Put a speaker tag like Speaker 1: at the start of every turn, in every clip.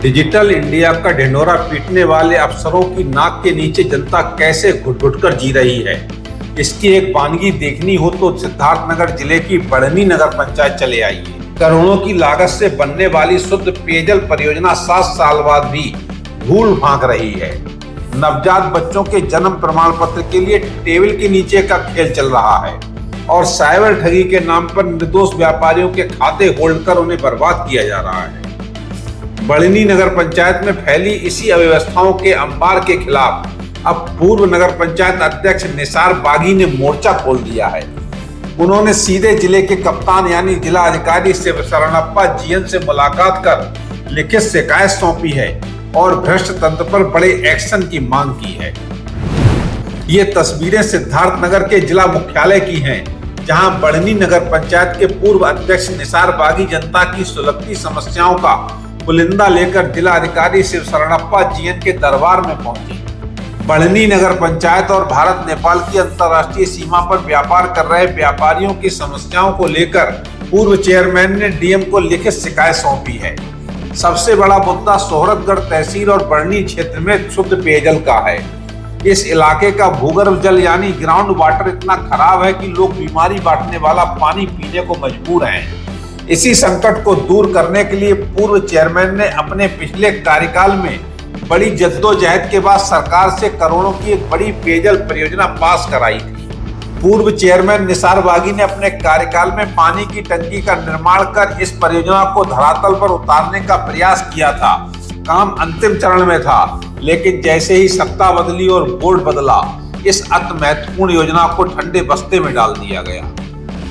Speaker 1: Digital India का ढिंढोरा पीटने वाले अफसरों की नाक के नीचे जनता कैसे घुट-घुट कर जी रही है, इसकी एक वानगी देखनी हो तो सिद्धार्थनगर जिले की बढ़नी नगर पंचायत चले आइए। करोड़ों की लागत से बनने वाली शुद्ध पेयजल परियोजना 7 साल बाद भी धूल भांक रही है। नवजात बच्चों के जन्म प्रमाण पत्र के लिए टेबल के नीचे का खेल चल रहा है और साइबर ठगी के नाम पर निर्दोष व्यापारियों के खाते होल्ड कर उन्हें बर्बाद किया जा रहा है। बढ़नी नगर पंचायत में फैली इसी अव्यवस्थाओं के अंबार के खिलाफ अब पूर्व नगर पंचायत अध्यक्ष निसार बागी ने मोर्चा खोल दिया है। उन्होंने सीधे जिले के कप्तान यानी जिला अधिकारी शिव शरणप्पा जीएन से मुलाकात कर लिखित शिकायत सौंपी है और भ्रष्ट तंत्र पर बड़े एक्शन की मांग की है। ये तस्वीरें सिद्धार्थनगर के जिला मुख्यालय की हैं, जहां बढ़नी नगर पंचायत के पूर्व अध्यक्ष निसार बागी जनता की सुलगती समस्याओं का पुलिंदा लेकर जिला अधिकारी शिव शरणप्पा जीएन के दरबार में पहुंचे। बढ़नी नगर पंचायत और भारत नेपाल की अंतर्राष्ट्रीय सीमा पर व्यापार कर रहे व्यापारियों की समस्याओं को लेकर पूर्व चेयरमैन ने डीएम को लिखित शिकायत सौंपी है। सबसे बड़ा मुद्दा सोहरतगढ़ तहसील और बढ़नी क्षेत्र में शुद्ध पेयजल का है। इस इलाके का भूगर्भ जल यानी ग्राउंड वाटर इतना खराब है कि लोग बीमारी बांटने वाला पानी पीने को मजबूर हैं। इसी संकट को दूर करने के लिए पूर्व चेयरमैन ने अपने पिछले कार्यकाल में बड़ी जद्दोजहद के बाद सरकार से करोड़ों की एक बड़ी पेयजल परियोजना पास कराई थी। पूर्व चेयरमैन निसार बागी ने अपने कार्यकाल में पानी की टंकी का निर्माण कर इस परियोजना को धरातल पर उतारने का प्रयास किया था। काम अंतिम चरण में था, लेकिन जैसे ही सत्ता बदली और बोर्ड बदला, इस अति महत्वपूर्ण योजना को ठंडे बस्ते में डाल दिया गया।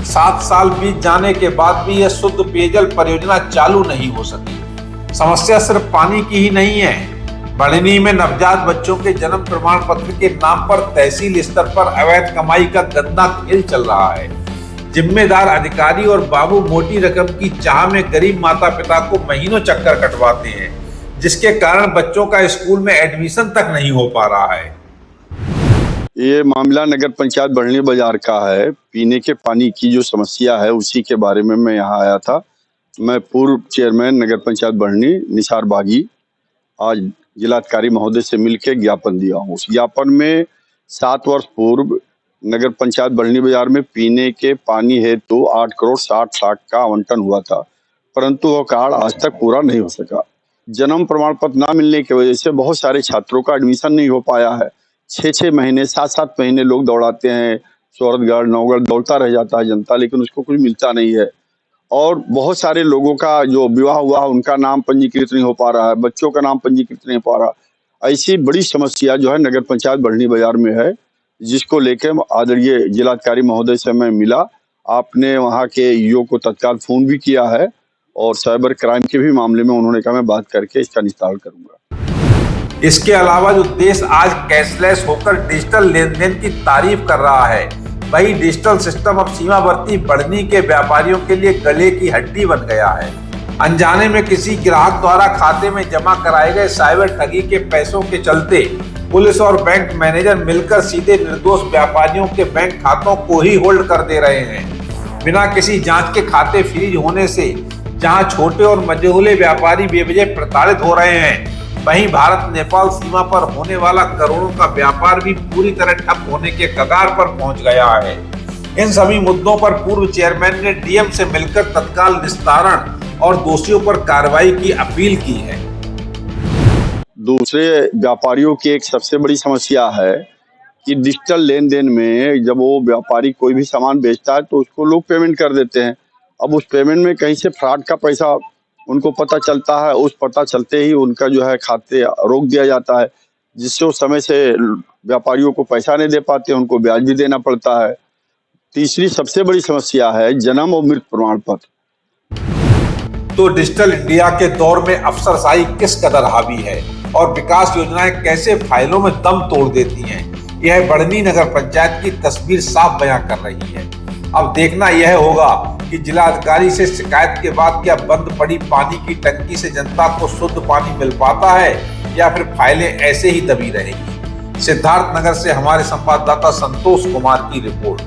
Speaker 1: 7 साल बीत जाने के बाद भी यह शुद्ध पेयजल परियोजना चालू नहीं हो सकी। समस्या सिर्फ पानी की ही नहीं है। बढ़नी में नवजात बच्चों के जन्म प्रमाण पत्र के नाम पर तहसील स्तर पर अवैध कमाई का गंदा खेल चल रहा है। जिम्मेदार अधिकारी और बाबू मोटी रकम की चाह में गरीब माता पिता को महीनों चक्कर कटवाते हैं, जिसके कारण बच्चों का स्कूल में एडमिशन तक नहीं हो पा रहा है।
Speaker 2: ये मामला नगर पंचायत बढ़नी बाजार का है। पीने के पानी की जो समस्या है उसी के बारे में मैं यहाँ आया था। मैं पूर्व चेयरमैन नगर पंचायत बढ़नी निसार बागी आज जिलाधिकारी महोदय से मिलकर ज्ञापन दिया हूँ। उस ज्ञापन में 7 वर्ष पूर्व नगर पंचायत बढ़नी बाजार में पीने के पानी हेतु 8 करोड़ 60 लाख का आवंटन हुआ था, परंतु वह कार्ड आज तक पूरा नहीं हो सका। जन्म प्रमाण पत्र न मिलने की वजह से बहुत सारे छात्रों का एडमिशन नहीं हो पाया है। 6-6 महीने 7-7 महीने लोग दौड़ाते हैं, सोहरतगढ़ नौगढ़ दौड़ता रह जाता है जनता, लेकिन उसको कुछ मिलता नहीं है। और बहुत सारे लोगों का जो विवाह हुआ उनका नाम पंजीकृत नहीं हो पा रहा है, बच्चों का नाम पंजीकृत नहीं हो पा रहा। ऐसी बड़ी समस्या जो है नगर पंचायत बढ़नी बाजार में है, जिसको लेकर आदरणीय जिलाधिकारी महोदय से मैं मिला। आपने वहाँ के ईओ को तत्काल फोन भी किया है और साइबर क्राइम के भी मामले में उन्होंने कहा मैं बात करके इसका निस्तारण करूंगा।
Speaker 1: इसके अलावा जो देश आज कैशलेस होकर डिजिटल लेन देन की तारीफ कर रहा है, वही डिजिटल सिस्टम अब सीमावर्ती बढ़नी के व्यापारियों के लिए गले की हड्डी बन गया है। अनजाने में किसी ग्राहक द्वारा खाते में जमा कराए गए साइबर ठगी के पैसों के चलते पुलिस और बैंक मैनेजर मिलकर सीधे निर्दोष व्यापारियों के बैंक खातों को ही होल्ड कर दे रहे हैं। बिना किसी जांच के खाते फ्रीज होने से जहां छोटे और मझोले व्यापारी बेवजह प्रताड़ित हो रहे हैं, वहीं भारत नेपाल सीमा पर होने वाला करोड़ों का व्यापार भी पूरी तरह ठप होने के कगार पर पहुंच गया है। इन सभी मुद्दों पर पूर्व चेयरमैन ने डीएम से मिलकर तत्काल निस्तारण और दोषियों पर कार्रवाई की अपील की है।
Speaker 2: दूसरे व्यापारियों की एक सबसे बड़ी समस्या है कि डिजिटल लेन देन में जब वो व्यापारी कोई भी सामान बेचता है तो उसको लोग पेमेंट कर देते हैं। अब उस पेमेंट में कहीं से फ्रॉड का पैसा उनको पता चलता है, उस पता चलते ही उनका जो है खाते रोक दिया जाता है, जिससे वो समय से व्यापारियों को पैसा नहीं दे पाते, उनको ब्याज भी देना पड़ता है। तीसरी सबसे बड़ी समस्या है जन्म और मृत्यु प्रमाण पत्र।
Speaker 1: तो डिजिटल इंडिया के दौर में अफसरशाही किस कदर हावी है और विकास योजनाएं कैसे फाइलों में दम तोड़ देती हैं, यह बढ़नी नगर पंचायत की तस्वीर साफ बयां कर रही है। अब देखना यह होगा कि जिलाधिकारी से शिकायत के बाद क्या बंद पड़ी पानी की टंकी से जनता को शुद्ध पानी मिल पाता है या फिर फाइलें ऐसे ही दबी रहेगी। सिद्धार्थनगर से हमारे संवाददाता संतोष कुमार की रिपोर्ट।